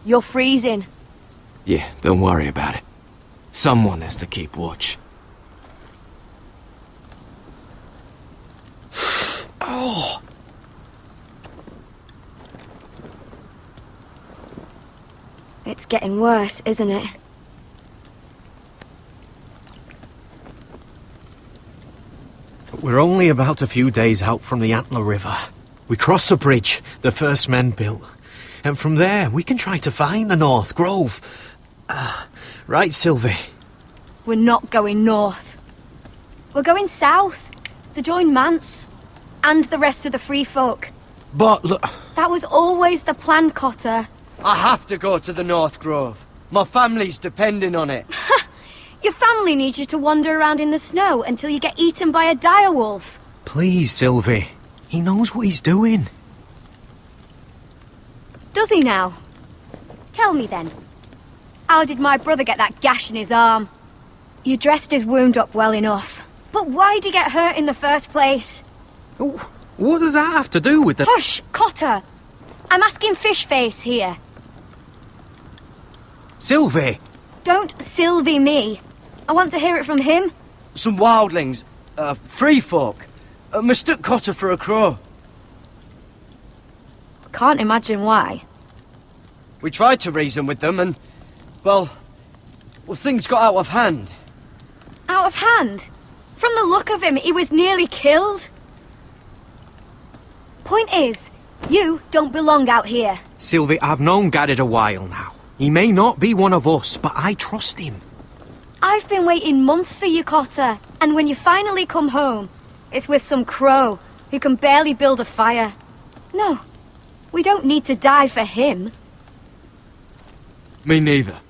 You're freezing. Yeah, don't worry about it. Someone has to keep watch. Oh! It's getting worse, isn't it? We're only about a few days out from the Antler River. We cross a bridge the first men built. And from there, we can try to find the North Grove. Right, Sylvie? We're not going north. We're going south, to join Mance, and the rest of the free folk. But look... That was always the plan, Cotter. I have to go to the North Grove. My family's depending on it. Your family needs you to wander around in the snow until you get eaten by a direwolf. Please, Sylvie. He knows what he's doing. Does he now? Tell me then. How did my brother get that gash in his arm? You dressed his wound up well enough. But why'd he get hurt in the first place? What does that have to do with the... Hush, Cotter! I'm asking Fishface here. Sylvie! Don't Sylvie me. I want to hear it from him. Some wildlings, free folk, mistook Cotter for a crow. Can't imagine why. We tried to reason with them and, well, things got out of hand. Out of hand? From the look of him, he was nearly killed. Point is, you don't belong out here. Sylvie, I've known Garrett a while now. He may not be one of us, but I trust him. I've been waiting months for you, Cotter, and when you finally come home, it's with some crow who can barely build a fire. No, we don't need to die for him. Me neither.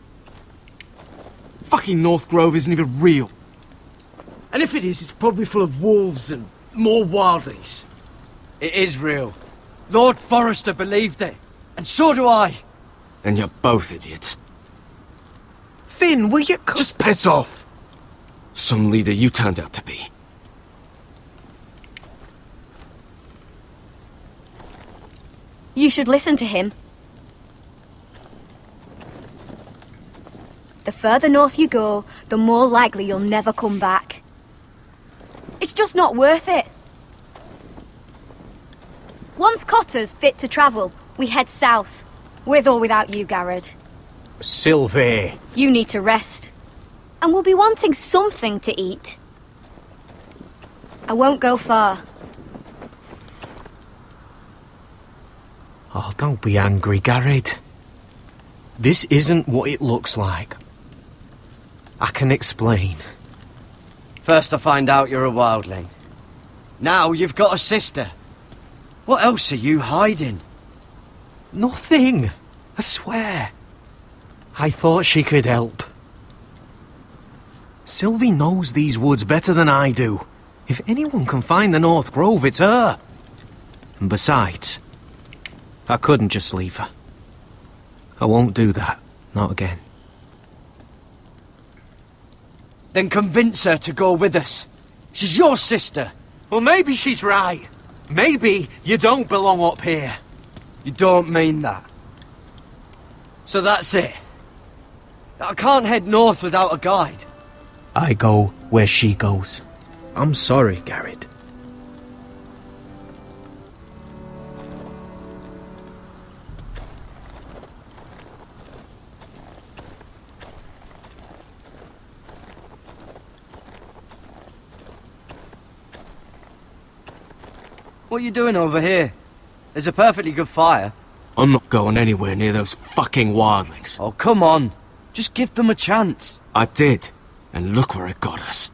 Fucking North Grove isn't even real. And if it is, it's probably full of wolves and more wildlings. It is real. Lord Forrester believed it, and so do I. And you're both idiots. Finn, will you... Just piss off! Some leader you turned out to be. You should listen to him. The further north you go, the more likely you'll never come back. It's just not worth it. Once Cotter's fit to travel, we head south. With or without you, Garrett. Sylvie. You need to rest. And we'll be wanting something to eat. I won't go far. Oh, don't be angry, Garrett. This isn't what it looks like. I can explain. First I find out you're a wildling. Now you've got a sister. What else are you hiding? Nothing. I swear. I thought she could help. Sylvie knows these woods better than I do. If anyone can find the North Grove, it's her. And besides, I couldn't just leave her. I won't do that. Not again. Then convince her to go with us. She's your sister. Well, maybe she's right. Maybe you don't belong up here. You don't mean that. So that's it. I can't head north without a guide. I go where she goes. I'm sorry, Garrett. What are you doing over here? There's a perfectly good fire. I'm not going anywhere near those fucking wildlings. Oh, come on. Just give them a chance. I did, and look where it got us.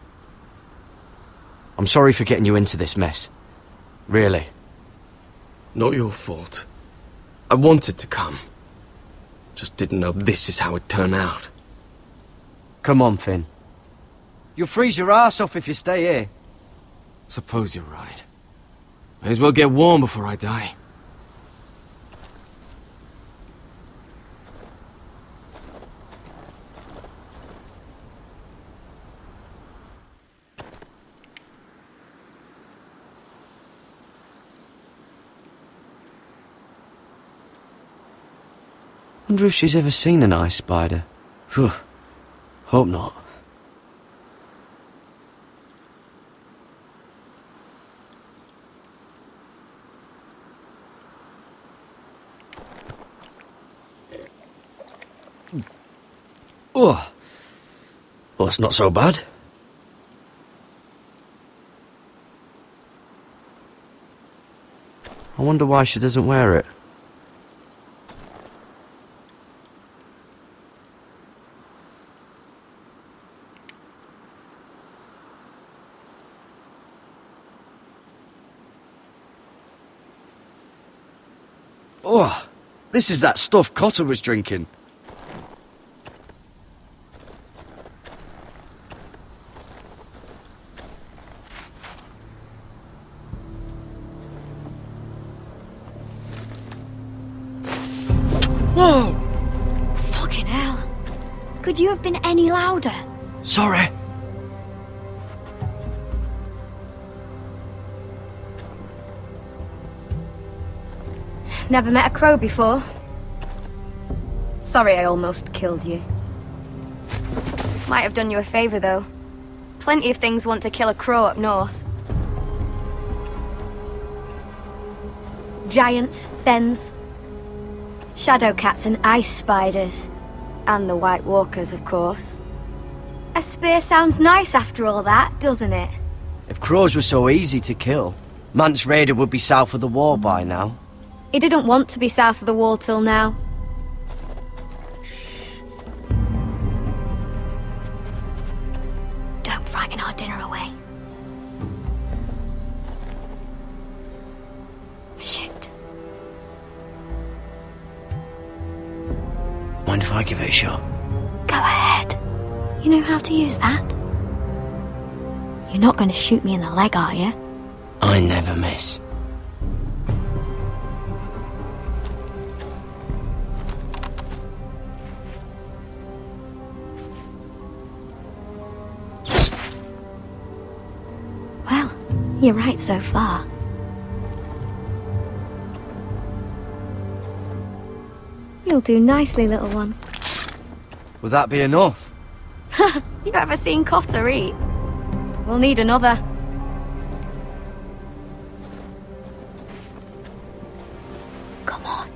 I'm sorry for getting you into this mess. Really. Not your fault. I wanted to come. Just didn't know this is how it'd turn out. Come on, Finn. You'll freeze your ass off if you stay here. Suppose you're right. May as well get warm before I die. Wonder if she's ever seen an ice spider. Phew. Hope not. Oh. Well, it's not so bad. I wonder why she doesn't wear it. Oh, this is that stuff Cotter was drinking. Whoa! Fucking hell. Could you have been any louder? Sorry. Never met a crow before. Sorry I almost killed you. Might have done you a favour, though. Plenty of things want to kill a crow up north. Giants, thens, shadow cats and ice spiders. And the White Walkers, of course. A spear sounds nice after all that, doesn't it? If crows were so easy to kill, Mance Raider would be south of the wall by now. He didn't want to be south of the wall till now. Don't frighten our dinner away. Shit. Mind if I give it a shot? Go ahead. You know how to use that? You're not going to shoot me in the leg, are you? I never miss. Well, you're right so far. You'll do nicely, little one. Would that be enough? You ever seen Cotter eat? We'll need another. Come on.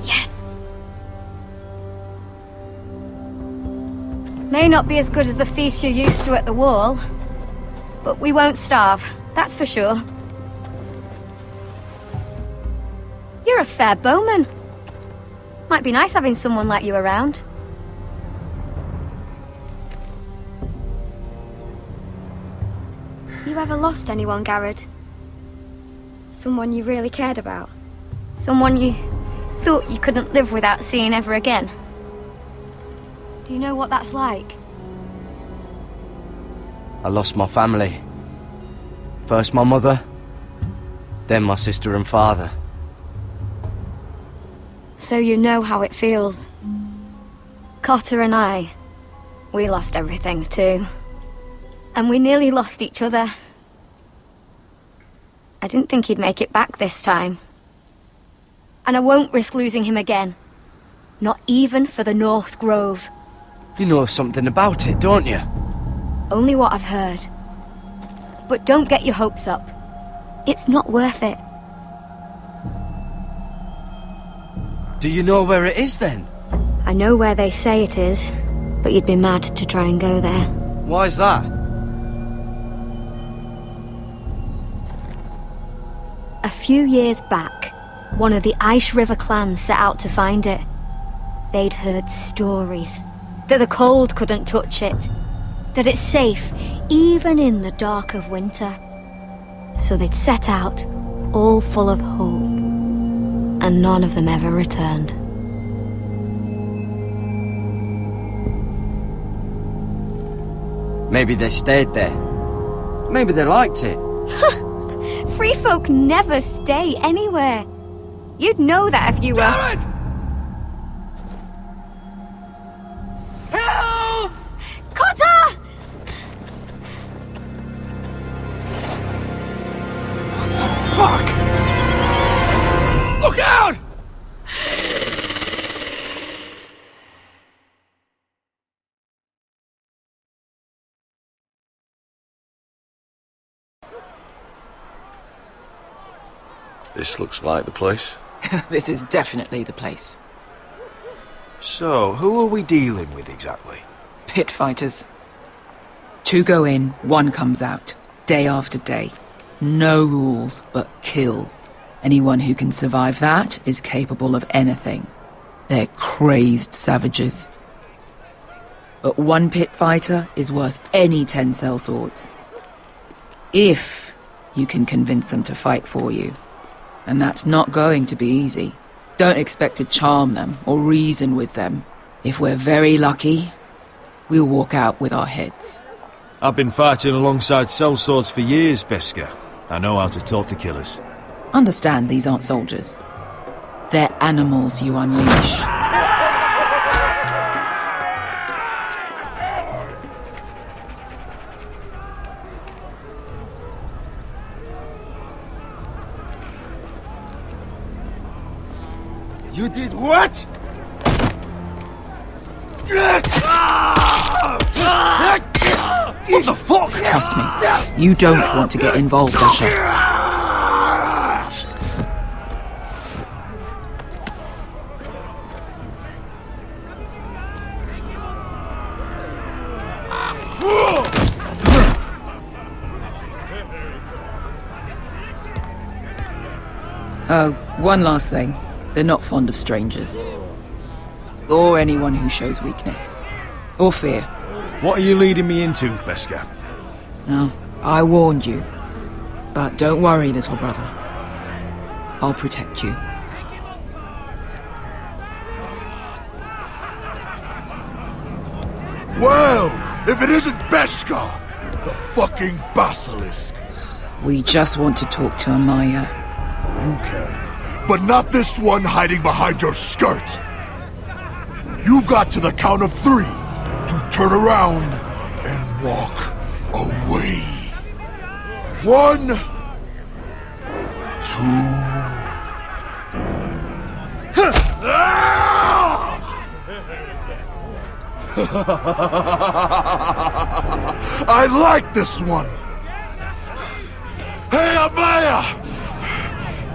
Yes. May not be as good as the feast you're used to at the wall, but we won't starve, that's for sure. You're a fair bowman. Might be nice having someone like you around. You ever lost anyone, Garrett? Someone you really cared about? Someone you thought you couldn't live without seeing ever again? Do you know what that's like? I lost my family. First my mother, then my sister and father. So you know how it feels. Cotter and I, we lost everything too. And we nearly lost each other. I didn't think he'd make it back this time. And I won't risk losing him again. Not even for the North Grove. You know something about it, don't you? Only what I've heard. But don't get your hopes up. It's not worth it. Do you know where it is then? I know where they say it is, but you'd be mad to try and go there. Why's that? A few years back, one of the Ice River clans set out to find it. They'd heard stories that the cold couldn't touch it, that it's safe even in the dark of winter. So they'd set out, all full of hope, and none of them ever returned. Maybe they stayed there. Maybe they liked it. Free folk never stay anywhere. You'd know that if you were... Garrett! Cotter! This looks like the place. This is definitely the place. So, who are we dealing with exactly? Pit fighters. 2 go in, 1 comes out. Day after day. No rules, but kill. Anyone who can survive that is capable of anything. They're crazed savages. But 1 pit fighter is worth any 10 sellswords. If you can convince them to fight for you. And that's not going to be easy. Don't expect to charm them or reason with them. If we're very lucky, we'll walk out with our heads. I've been fighting alongside sellswords for years, Beskar. I know how to talk to killers. Understand these aren't soldiers. They're animals you unleash. You did what? What the fuck? Trust me, you don't want to get involved, Asher. Oh, one last thing. They're not fond of strangers. Or anyone who shows weakness. Or fear. What are you leading me into, Beskar? No, I warned you. But don't worry, little brother. I'll protect you. Well, if it isn't Beskar, the fucking basilisk. We just want to talk to Amaya. You can, but not this one hiding behind your skirt. You've got to the count of 3 to turn around and walk away. 1, 2. I like this one. Hey, Amaya!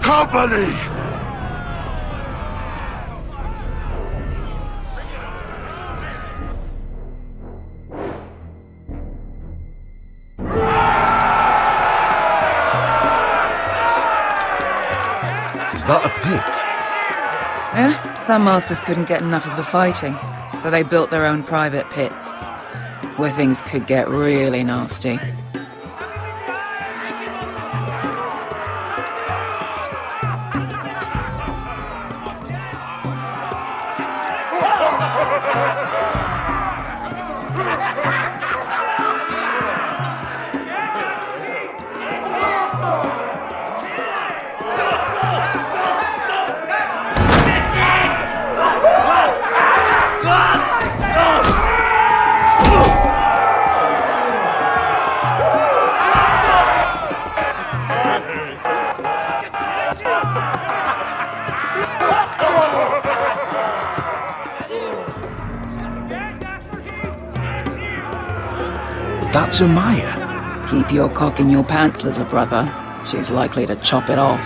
Company! Is that a pit? Yeah, some masters couldn't get enough of the fighting, so they built their own private pits, where things could get really nasty. That's Amaya. Keep your cock in your pants, little brother. She's likely to chop it off.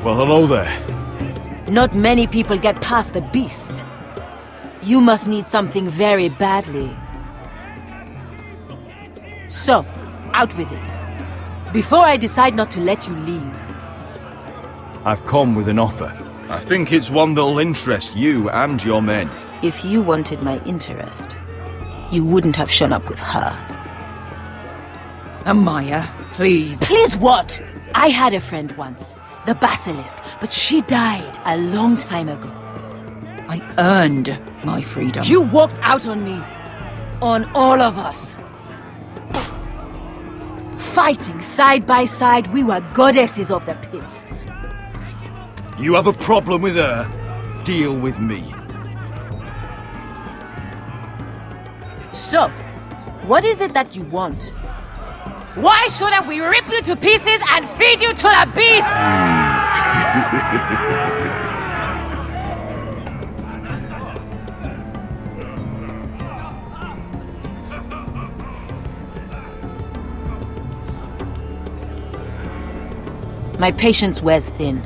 Well, hello there. Not many people get past the beast. You must need something very badly. So, out with it. Before I decide not to let you leave. I've come with an offer. I think it's one that'll interest you and your men. If you wanted my interest, you wouldn't have shown up with her. Amaya, please. Please what? I had a friend once, the Basilisk, but she died a long time ago. I earned my freedom. You walked out on me. On all of us. Fighting side by side, we were goddesses of the pits. You have a problem with her? Deal with me. So, what is it that you want? Why shouldn't we rip you to pieces and feed you to the beast? My patience wears thin.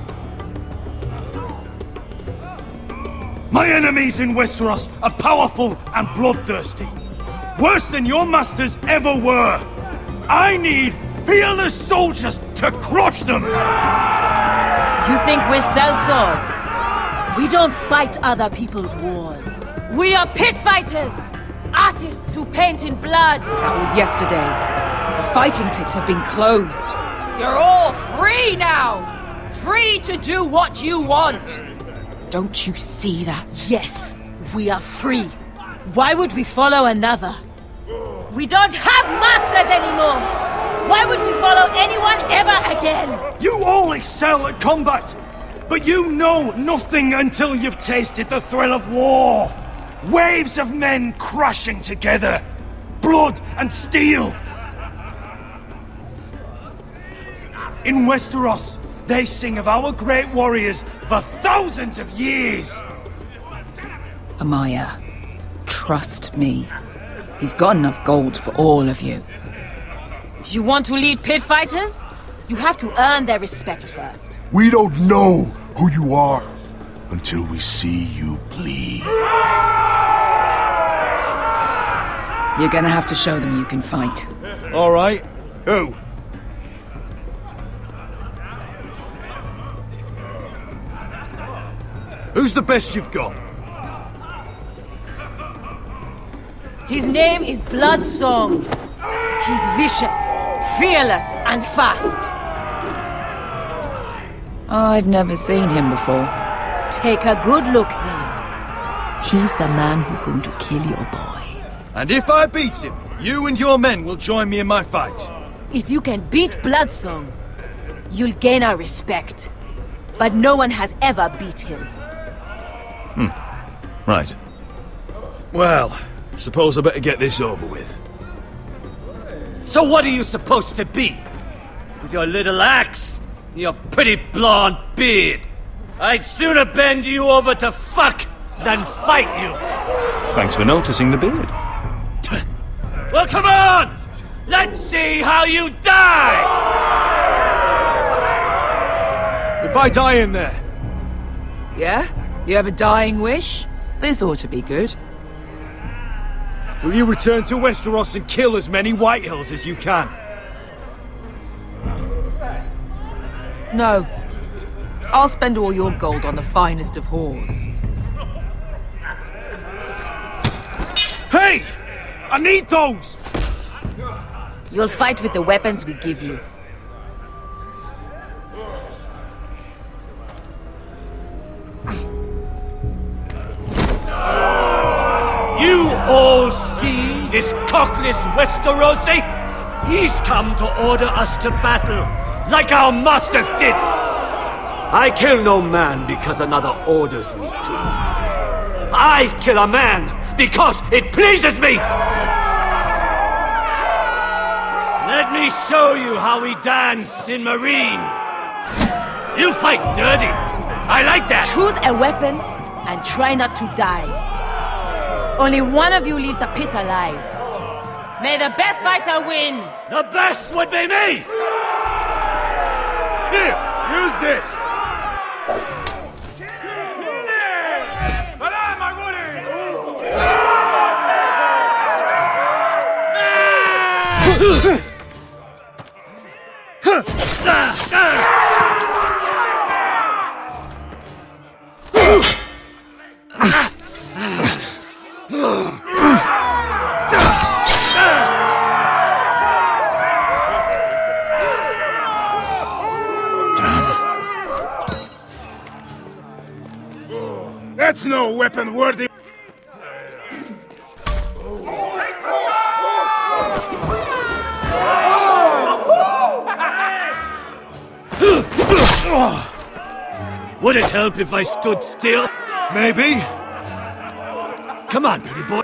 My enemies in Westeros are powerful and bloodthirsty. Worse than your masters ever were. I need fearless soldiers to crush them! You think we sell swords? We don't fight other people's wars. We are pit fighters! Artists who paint in blood! That was yesterday. The fighting pits have been closed. You're all free now! Free to do what you want! Don't you see that? Yes, we are free. Why would we follow another? We don't have masters anymore! Why would we follow anyone ever again? You all excel at combat, but you know nothing until you've tasted the thrill of war. Waves of men crashing together. Blood and steel. In Westeros, they sing of our great warriors for thousands of years. Amaya, trust me. He's got enough gold for all of you. You want to lead pit fighters? You have to earn their respect first. We don't know who you are until we see you bleed. You're gonna have to show them you can fight. All right. Who? Who's the best you've got? His name is Bloodsong. He's vicious, fearless, and fast. I've never seen him before. Take a good look then. He's the man who's going to kill your boy. And if I beat him, you and your men will join me in my fight. If you can beat Bloodsong, you'll gain our respect. But no one has ever beat him. Right. Well, suppose I better get this over with. So what are you supposed to be? With your little axe and your pretty blonde beard? I'd sooner bend you over to fuck than fight you. Thanks for noticing the beard. Well, come on! Let's see how you die! If I die in there, Yeah? You have a dying wish? This ought to be good. will you return to Westeros and kill as many Whitehills as you can? No. I'll spend all your gold on the finest of whores. Hey! I need those! You'll fight with the weapons we give you. You all see this cockless Westerosi? He's come to order us to battle, like our masters did. I kill no man because another orders me to. I kill a man because it pleases me! Let me show you how we dance in Marine. You fight dirty. I like that. Choose a weapon and try not to die. Only one of you leaves the pit alive. May the best fighter win! The best would be me! Here, use this! That's no weapon worthy. Would it help if I stood still? Maybe. Come on, pretty boy.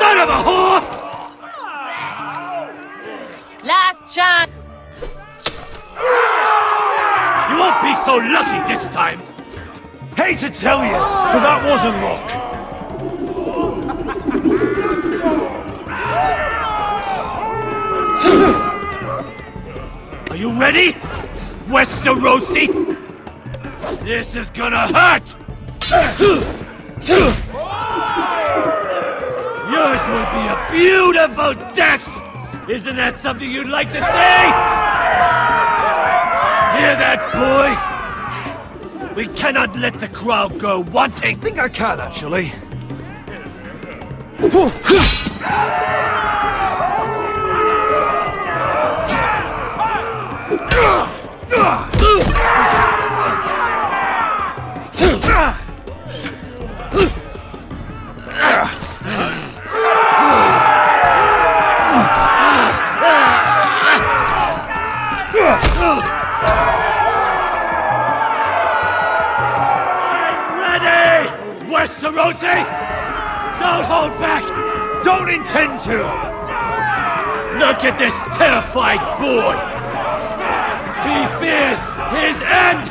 Son of a whore! Last chance! this time. Hate to tell you, but that wasn't luck. Are you ready, Westerosi? This is gonna hurt! Yours will be a beautiful death! Isn't that something you'd like to say? Hear that, boy? We cannot let the crowd go wanting! I think I can, actually. Ready, Westerosi? Don't hold back! Don't intend to! Look at this terrified boy! He fears his end!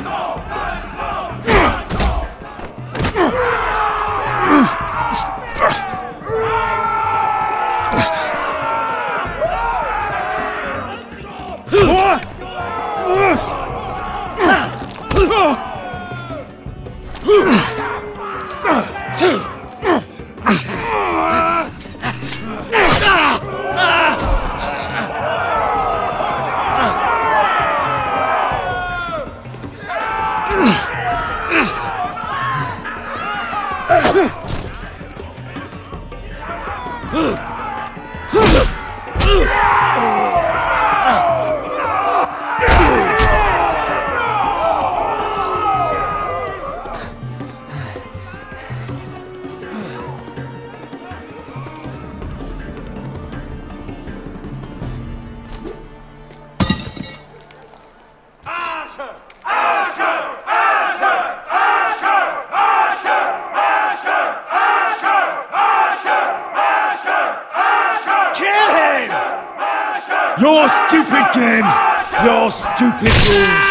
Your stupid game! Your stupid rules!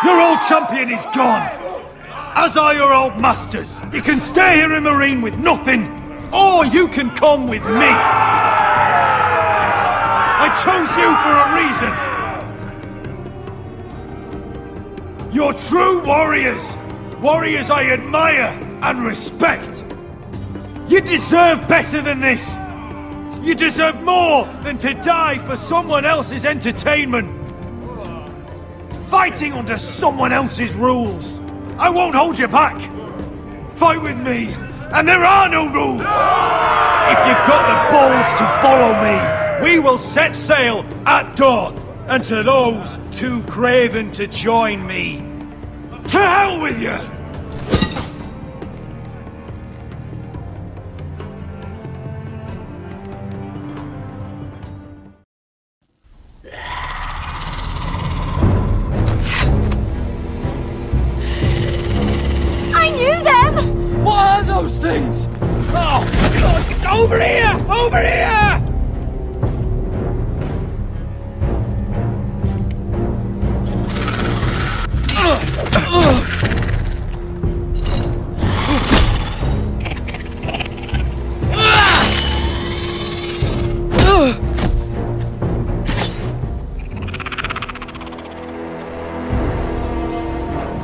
Your old champion is gone! As are your old masters! You can stay here in Marine with nothing, or you can come with me! I chose you for a reason! You're true warriors! Warriors I admire and respect! You deserve better than this! You deserve more than to die for someone else's entertainment! Fighting under someone else's rules! I won't hold you back! Fight with me, and there are no rules! If you've got the balls to follow me, we will set sail at dawn, and to those too craven to join me, to hell with you! I knew them! What are those things? Oh, God, over here! Over here!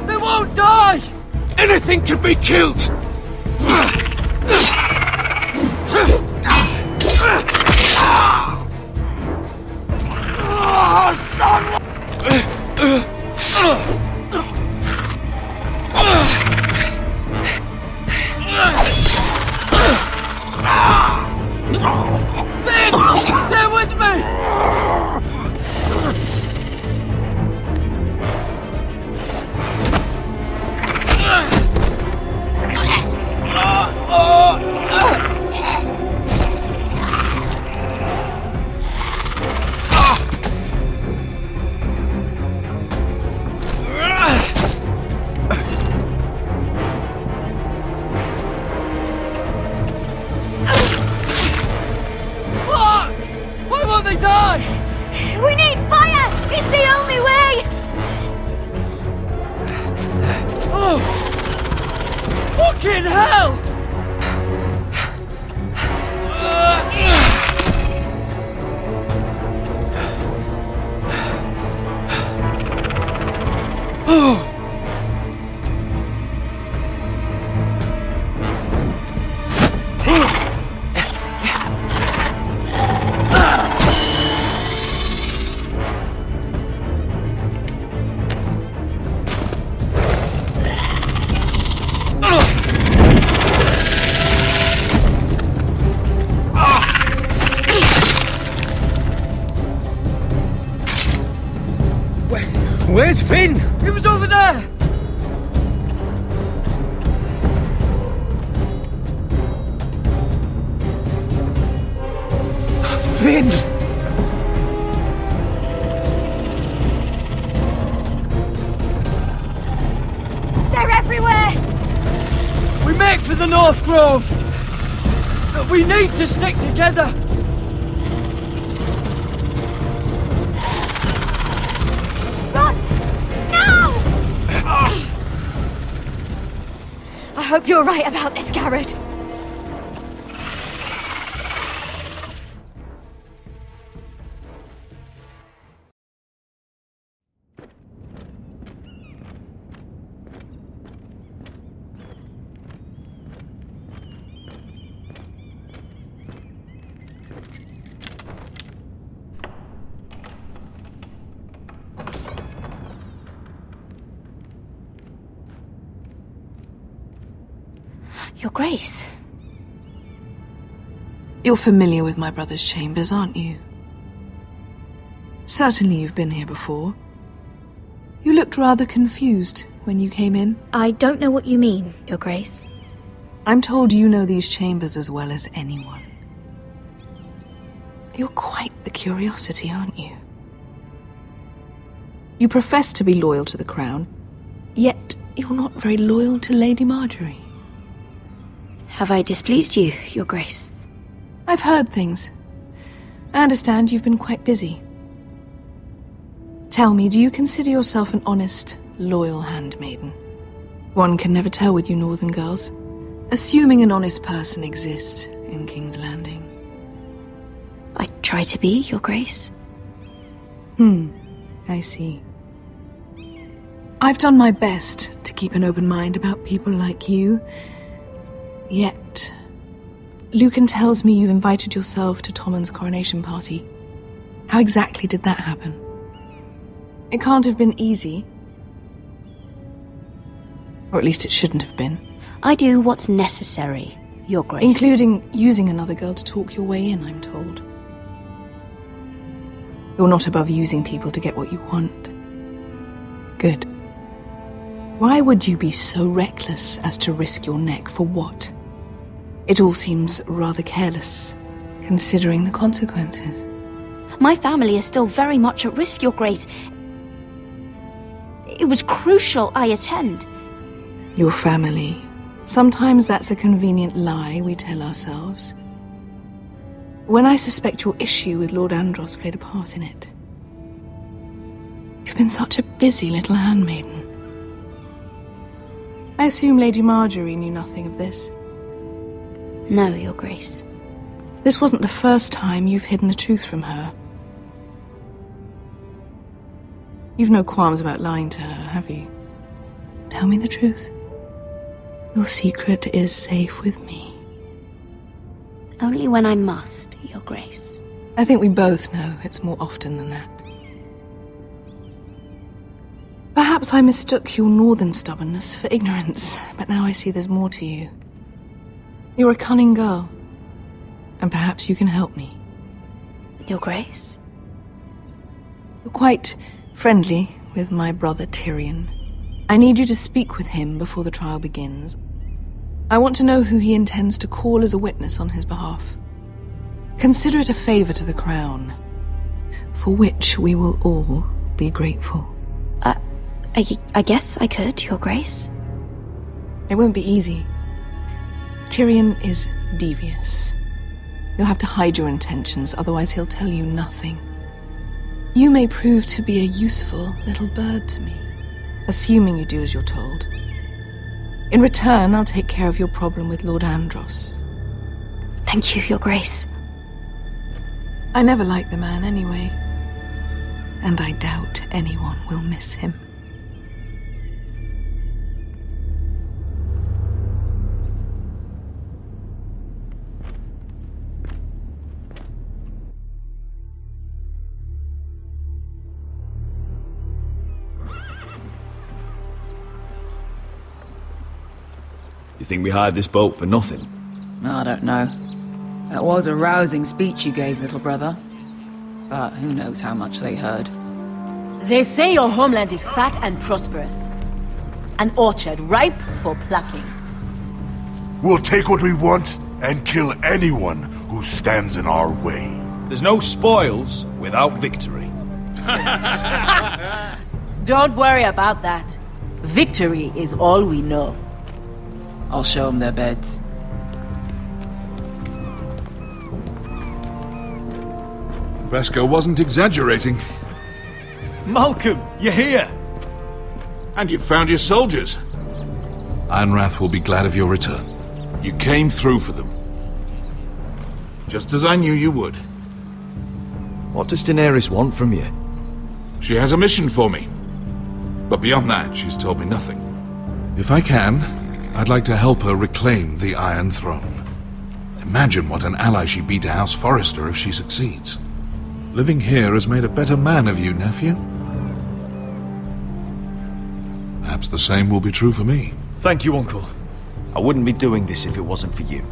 They won't die! Anything can be killed! Stay with me! Fucking hell! Where's Finn? He was over there! Finn! They're everywhere! We make for the North Grove! But we need to stick together! I hope you're right about this, Garrett. Your Grace. You're familiar with my brother's chambers, aren't you? Certainly you've been here before. You looked rather confused when you came in. I don't know what you mean, Your Grace. I'm told you know these chambers as well as anyone. You're quite the curiosity, aren't you? You profess to be loyal to the crown, yet you're not very loyal to Lady Marjorie. Have I displeased you, Your Grace? I've heard things. I understand you've been quite busy. Tell me, do you consider yourself an honest, loyal handmaiden? One can never tell with you northern girls. Assuming an honest person exists in King's Landing. I try to be, Your Grace. I see. I've done my best to keep an open mind about people like you. Yet, Lucan tells me you invited yourself to Tommen's coronation party. How exactly did that happen? It can't have been easy. Or at least it shouldn't have been. I do what's necessary, Your Grace. Including using another girl to talk your way in, I'm told. You're not above using people to get what you want. Good. Why would you be so reckless as to risk your neck for what? It all seems rather careless, considering the consequences. My family is still very much at risk, Your Grace. It was crucial I attend. Your family. Sometimes that's a convenient lie we tell ourselves. When I suspect your issue with Lord Andros played a part in it. You've been such a busy little handmaiden. I assume Lady Marjorie knew nothing of this. No, Your Grace. This wasn't the first time you've hidden the truth from her. You've no qualms about lying to her, have you? Tell me the truth. Your secret is safe with me. Only when I must, Your Grace. I think we both know it's more often than that. Perhaps I mistook your northern stubbornness for ignorance, but now I see there's more to you. You're a cunning girl, and perhaps you can help me. Your Grace? You're quite friendly with my brother Tyrion. I need you to speak with him before the trial begins. I want to know who he intends to call as a witness on his behalf. Consider it a favor to the crown, for which we will all be grateful. I guess I could, Your Grace. It won't be easy. Tyrion is devious. You'll have to hide your intentions, otherwise he'll tell you nothing. You may prove to be a useful little bird to me, assuming you do as you're told. In return, I'll take care of your problem with Lord Andros. Thank you, Your Grace. I never liked the man anyway. And I doubt anyone will miss him. You think we hired this boat for nothing? I don't know. That was a rousing speech you gave, little brother. But who knows how much they heard. They say your homeland is fat and prosperous. An orchard ripe for plucking. We'll take what we want and kill anyone who stands in our way. There's no spoils without victory. Don't worry about that. Victory is all we know. I'll show them their beds. Vesco wasn't exaggerating. Malcolm, you're here! And you've found your soldiers. Ironrath will be glad of your return. You came through for them. Just as I knew you would. What does Daenerys want from you? She has a mission for me. But beyond that, she's told me nothing. If I can, I'd like to help her reclaim the Iron Throne. Imagine what an ally she'd be to House Forrester if she succeeds. Living here has made a better man of you, nephew. Perhaps the same will be true for me. Thank you, Uncle. I wouldn't be doing this if it wasn't for you.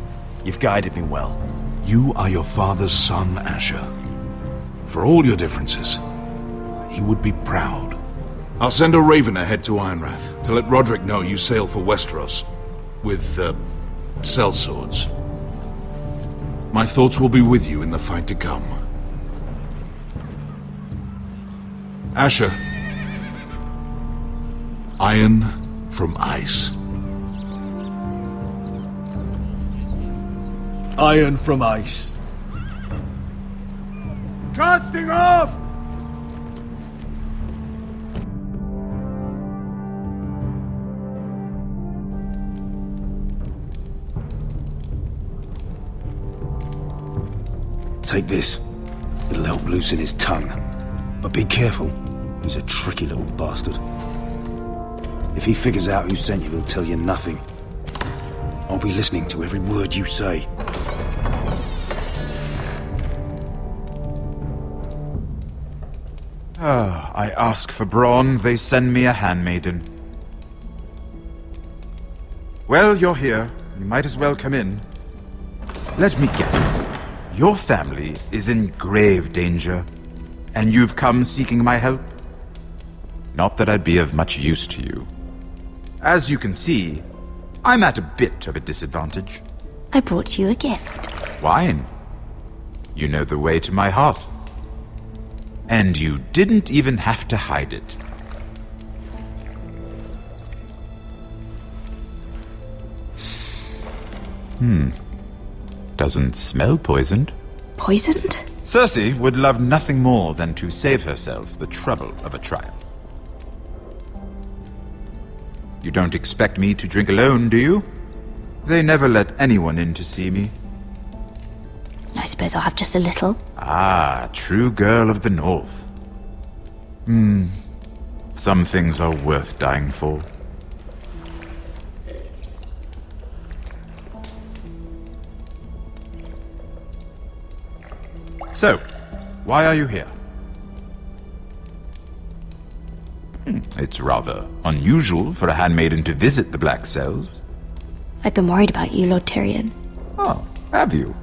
You've guided me well. You are your father's son, Asher. For all your differences, he would be proud. I'll send a raven ahead to Ironrath to let Roderick know you sail for Westeros with, sellswords. My thoughts will be with you in the fight to come. Asher. Iron from ice. Iron from ice. Casting off! Take this. It'll help loosen his tongue. But be careful. He's a tricky little bastard. If he figures out who sent you, he'll tell you nothing. I'll be listening to every word you say. I ask for brawn, they send me a handmaiden. Well, you're here. You might as well come in. Let me guess. Your family is in grave danger, and you've come seeking my help? Not that I'd be of much use to you. As you can see, I'm at a bit of a disadvantage. I brought you a gift. Wine. You know the way to my heart. And you didn't even have to hide it. Doesn't smell poisoned. Poisoned? Cersei would love nothing more than to save herself the trouble of a trial. You don't expect me to drink alone, do you? They never let anyone in to see me. I suppose I'll have just a little. Ah, true girl of the North. Some things are worth dying for. So, why are you here? It's rather unusual for a handmaiden to visit the Black Cells. I've been worried about you, Lord Tyrion. Oh, have you?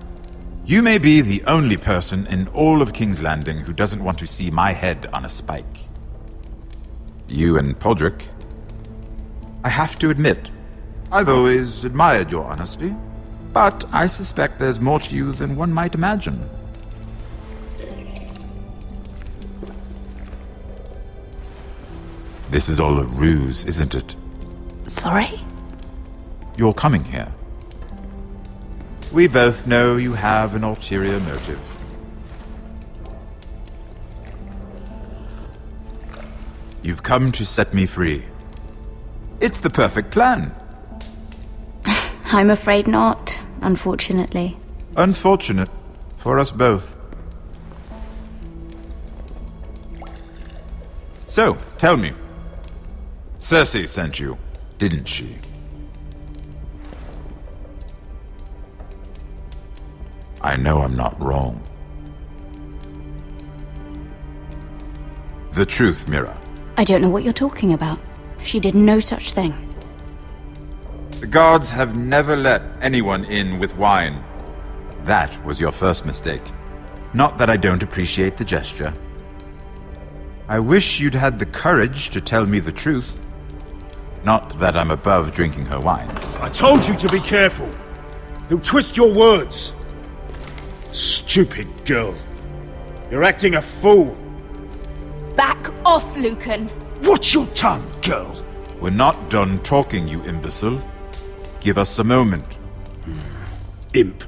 You may be the only person in all of King's Landing who doesn't want to see my head on a spike. You and Podrick. I have to admit, I've always admired your honesty, but I suspect there's more to you than one might imagine. This is all a ruse, isn't it? Sorry? You're coming here. We both know you have an ulterior motive. You've come to set me free. It's the perfect plan. I'm afraid not, unfortunately. Unfortunate for us both. So, tell me. Cersei sent you, didn't she? I know I'm not wrong. The truth, Mira. I don't know what you're talking about. She did no such thing. The guards have never let anyone in with wine. That was your first mistake. Not that I don't appreciate the gesture. I wish you'd had the courage to tell me the truth. Not that I'm above drinking her wine. I told you to be careful. He'll twist your words. Stupid girl. You're acting a fool. Back off, Lucan. Watch your tongue, girl. We're not done talking, you imbecile. Give us a moment. Imp.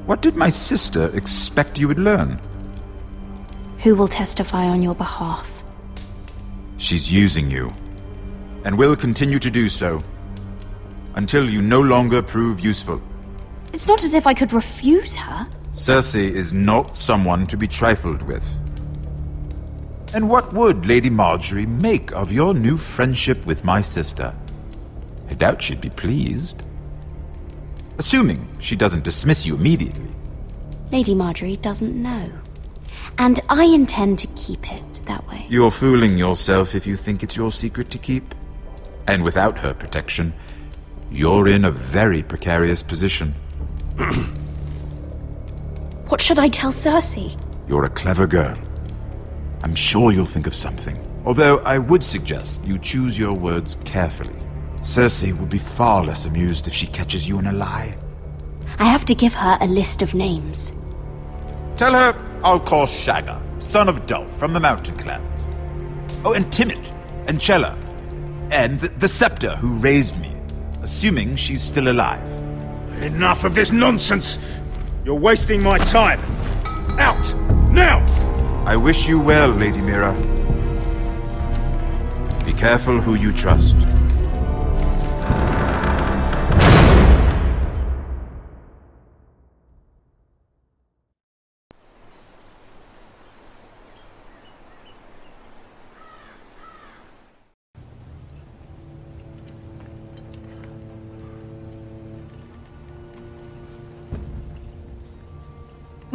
What did my sister expect you would learn? Who will testify on your behalf? She's using you, and will continue to do so, until you no longer prove useful. It's not as if I could refuse her. Cersei is not someone to be trifled with. And what would Lady Marjorie make of your new friendship with my sister? I doubt she'd be pleased. Assuming she doesn't dismiss you immediately. Lady Marjorie doesn't know. And I intend to keep it that way. You're fooling yourself if you think it's your secret to keep. And without her protection, you're in a very precarious position. What should I tell Cersei? You're a clever girl. I'm sure you'll think of something. Although I would suggest you choose your words carefully. Cersei will be far less amused if she catches you in a lie. I have to give her a list of names. Tell her I'll call Shagga, son of Dolph from the Mountain Clans. Oh, and Timid, and Chella, and the Scepter who raised me, assuming she's still alive. Enough of this nonsense! You're wasting my time! Out! Now! I wish you well, Lady Mira. Be careful who you trust.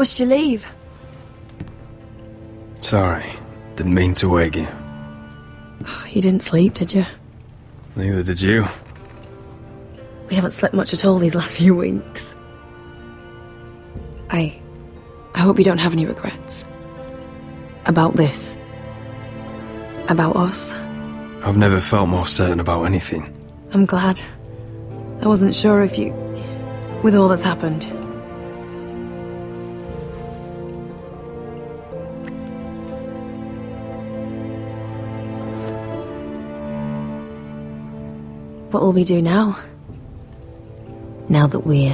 Must you leave? Sorry, didn't mean to wake you. You didn't sleep, did you? Neither did you. We haven't slept much at all these last few weeks. I hope you don't have any regrets. About this. About us. I've never felt more certain about anything. I'm glad. I wasn't sure if you... with all that's happened. What will we do now? Now that we're...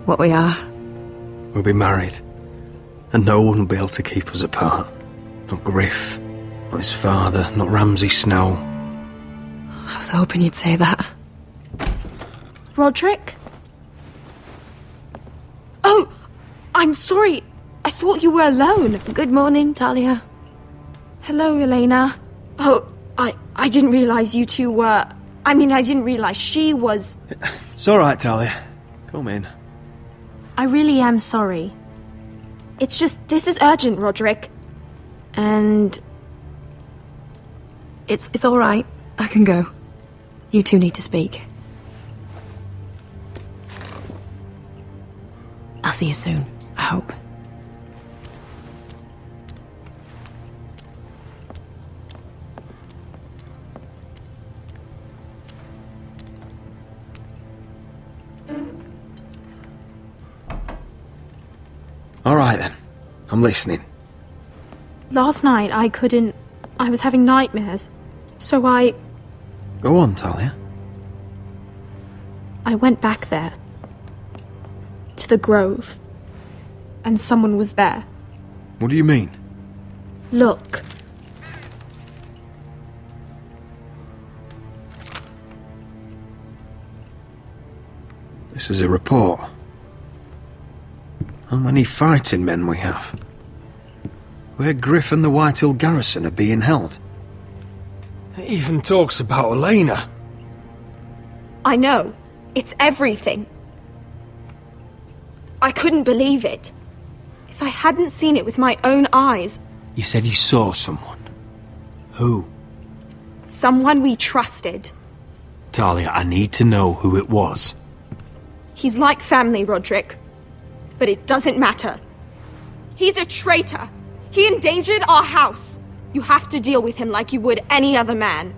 what we are? We'll be married. And no one will be able to keep us apart. Not Griff, not his father, not Ramsay Snow. I was hoping you'd say that. Roderick? Oh! I'm sorry. I thought you were alone. Good morning, Talia. Hello, Elena. Oh, I didn't realize you two were... I mean, I didn't realize she was... It's alright, Talia. Come in. I really am sorry. It's just, this is urgent, Roderick. And... It's all right. I can go. You two need to speak. I'll see you soon, I hope. Alright then. I'm listening. Last night, I was having nightmares. So I Go on, Talia. went back there. To the grove. And someone was there. What do you mean? Look. This is a report. How many fighting men we have? Where Griff and the Whitehill garrison are being held. It even talks about Elena. I know. It's everything. I couldn't believe it. If I hadn't seen it with my own eyes... You said you saw someone. Who? Someone we trusted. Talia, I need to know who it was. He's like family, Roderick. But it doesn't matter. He's a traitor. He endangered our house. You have to deal with him like you would any other man.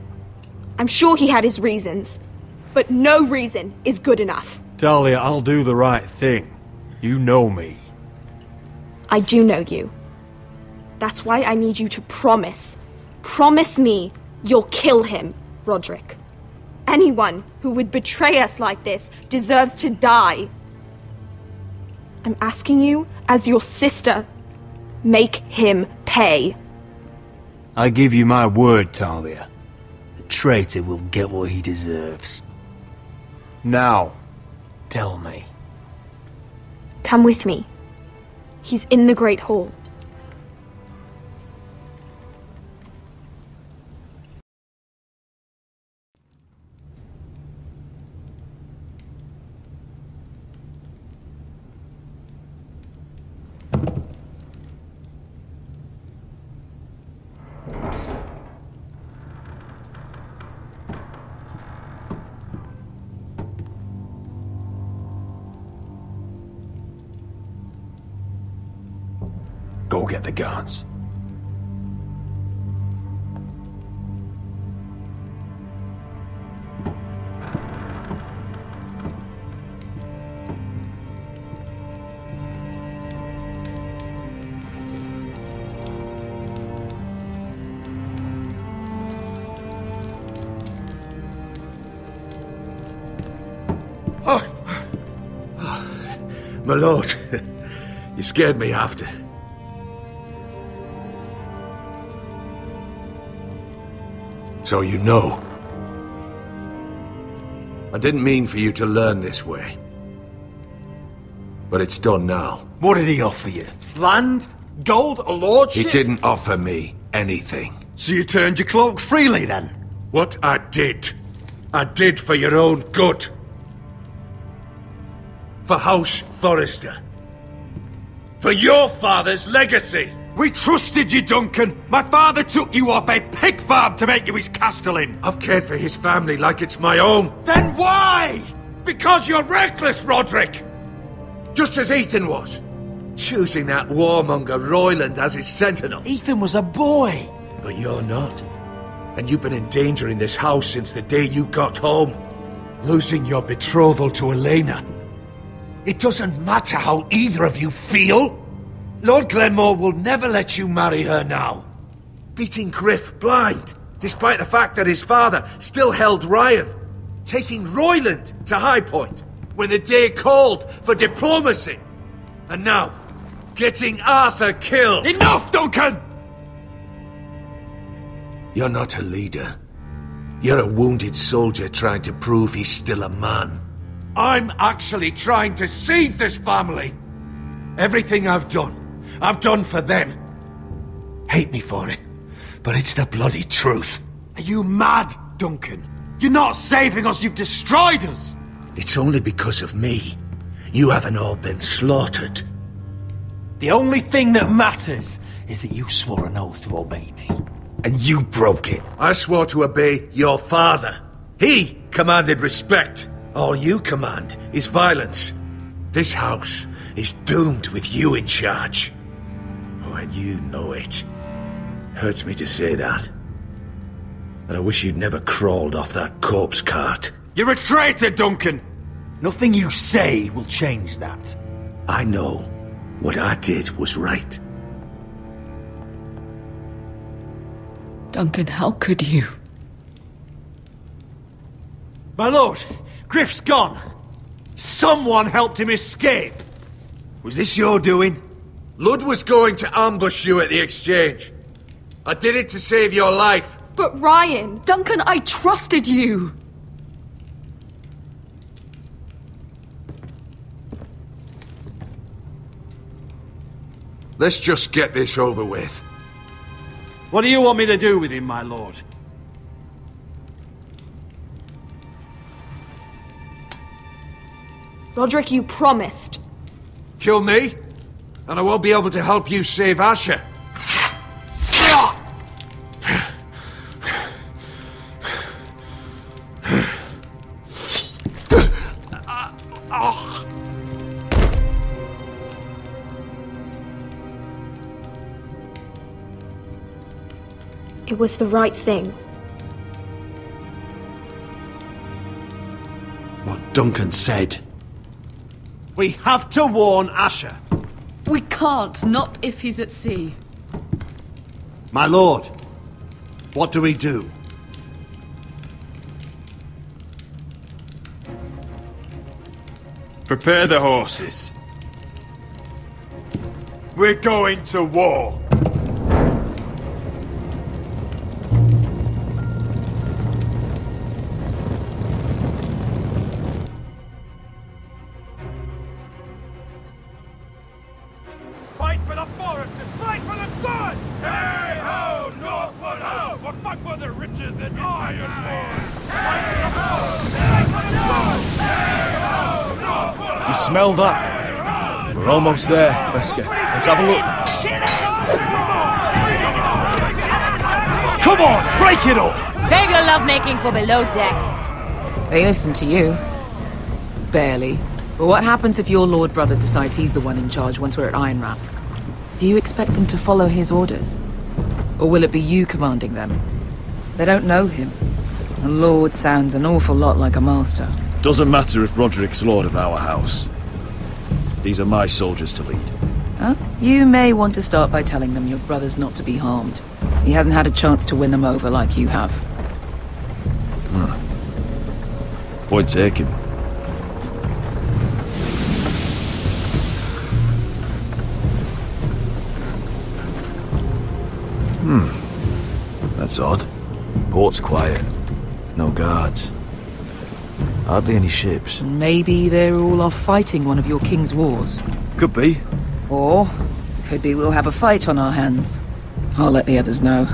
I'm sure he had his reasons. But no reason is good enough. Talia, I'll do the right thing. You know me. I do know you. That's why I need you to promise. Promise me you'll kill him, Roderick. Anyone who would betray us like this deserves to die. I'm asking you, as your sister, make him pay. I give you my word, Talia. The traitor will get what he deserves. Now, tell me. Come with me. He's in the Great Hall. Go get the guards. My lord, you scared me after. So you know. I didn't mean for you to learn this way. But it's done now. What did he offer you? Land? Gold? A lordship? He didn't offer me anything. So you turned your cloak freely then? What I did for your own good. For House Forrester. For your father's legacy. We trusted you, Duncan! My father took you off a pig farm to make you his castellan! I've cared for his family like it's my own. Then why? Because you're reckless, Roderick! Just as Ethan was. Choosing that warmonger Royland as his sentinel. Ethan was a boy! But you're not. And you've been in danger in this house since the day you got home. Losing your betrothal to Elena. It doesn't matter how either of you feel. Lord Glenmore will never let you marry her now. Beating Griff blind, despite the fact that his father still held Ryan. Taking Royland to High Point, when the day called for diplomacy. And now, getting Arthur killed. Enough, Duncan! You're not a leader. You're a wounded soldier trying to prove he's still a man. I'm actually trying to save this family. Everything I've done for them. Hate me for it, but it's the bloody truth. Are you mad, Duncan? You're not saving us, you've destroyed us! It's only because of me. You haven't all been slaughtered. The only thing that matters is that you swore an oath to obey me. And you broke it. I swore to obey your father. He commanded respect. All you command is violence. This house is doomed with you in charge. Oh, and you know it. Hurts me to say that. And I wish you'd never crawled off that corpse cart. You're a traitor, Duncan! Nothing you say will change that. I know what I did was right. Duncan, how could you? My lord, Griff's gone. Someone helped him escape. Was this your doing? Ludd was going to ambush you at the exchange. I did it to save your life. But Ryan... Duncan, I trusted you! Let's just get this over with. What do you want me to do with him, my lord? Roderick, you promised. Kill me, and I won't be able to help you save Asher. It was the right thing. What Duncan said. We have to warn Asher. We can't, not if he's at sea. My lord, what do we do? Prepare the horses. We're going to war. Fight for the foresters! Fight for the sun! Hey ho, Northwood ho! Or fight for the riches and ironwood! Fight for the foresters! Fight for the sun! Hey ho, Northwood ho! You smell that? We're almost there, Wesker. Let's have a look. Come on, break it up! Save your lovemaking for below deck. They listen to you. Barely. But what happens if your lord brother decides he's the one in charge once we're at Ironrath? Do you expect them to follow his orders? Or will it be you commanding them? They don't know him. A lord sounds an awful lot like a master. Doesn't matter if Roderick's lord of our house. These are my soldiers to lead. Huh? You may want to start by telling them your brother's not to be harmed. He hasn't had a chance to win them over like you have. Point taken. That's odd. Port's quiet. No guards. Hardly any ships. Maybe they're all off fighting one of your king's wars. Could be. Or, could be we'll have a fight on our hands. I'll let the others know.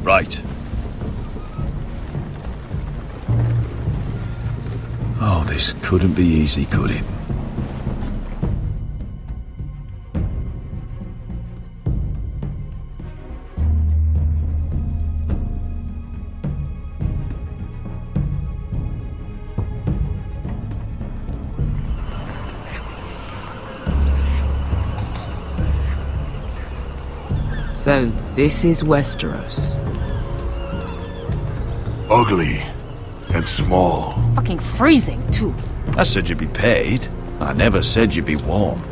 Right. Oh, this couldn't be easy, could it? So, this is Westeros. Ugly and small. Fucking freezing, too. I said you'd be paid. I never said you'd be warm.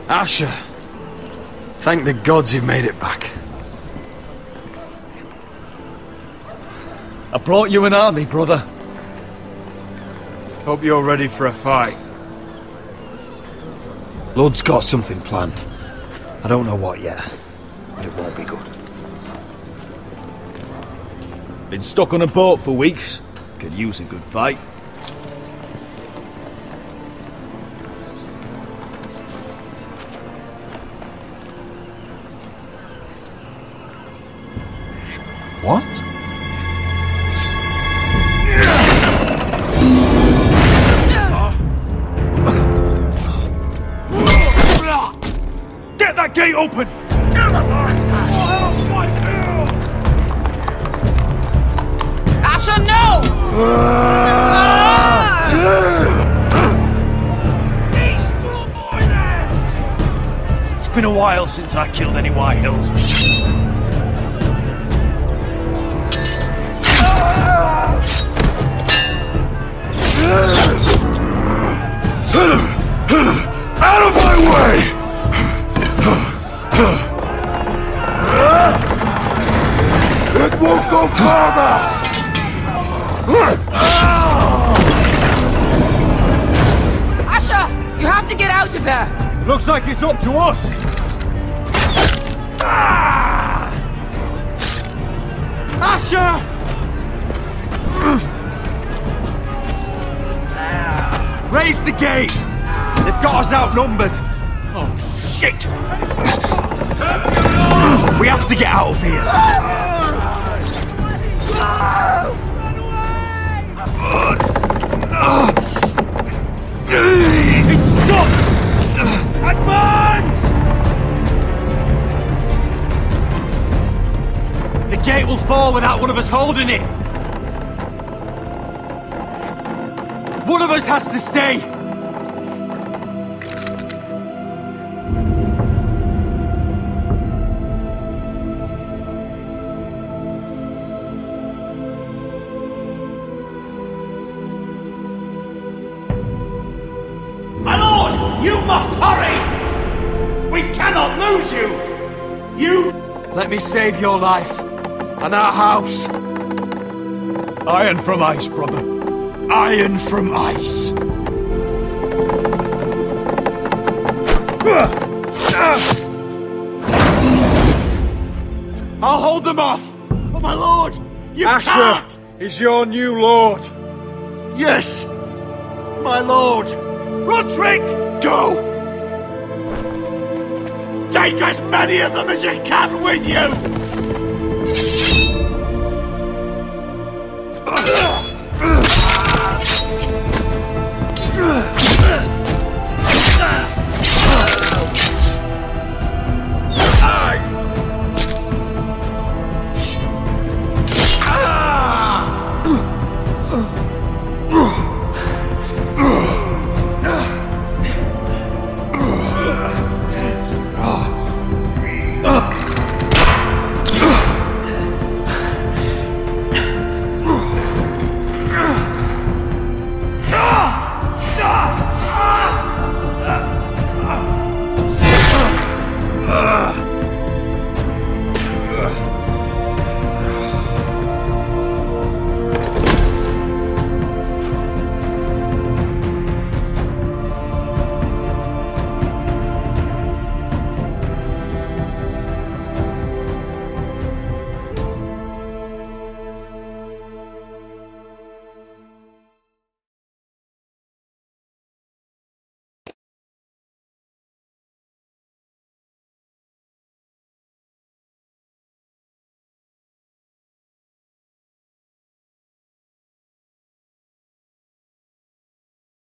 Asher! Thank the gods you've made it back. I brought you an army, brother. Hope you're ready for a fight. Lord's got something planned. I don't know what yet, but it won't be good. Been stuck on a boat for weeks. Could use a good fight. What? Get that gate open! Asher, no! It's been a while since I killed any White Hills. Out of my way! It won't go farther! Asher! You have to get out of there! Looks like it's up to us! Asher! Raise the gate! They've got us outnumbered! Oh, shit! We have to get out of here! It's stuck! Advance! The gate will fall without one of us holding it! One of us has to stay! My lord, you must hurry! We cannot lose you! You... Let me save your life, and our house. Iron from ice, brother. Iron from ice. I'll hold them off! But my lord, you Asher can't! is your new lord. Yes, my lord. Roderick, go! Take as many of them as you can with you!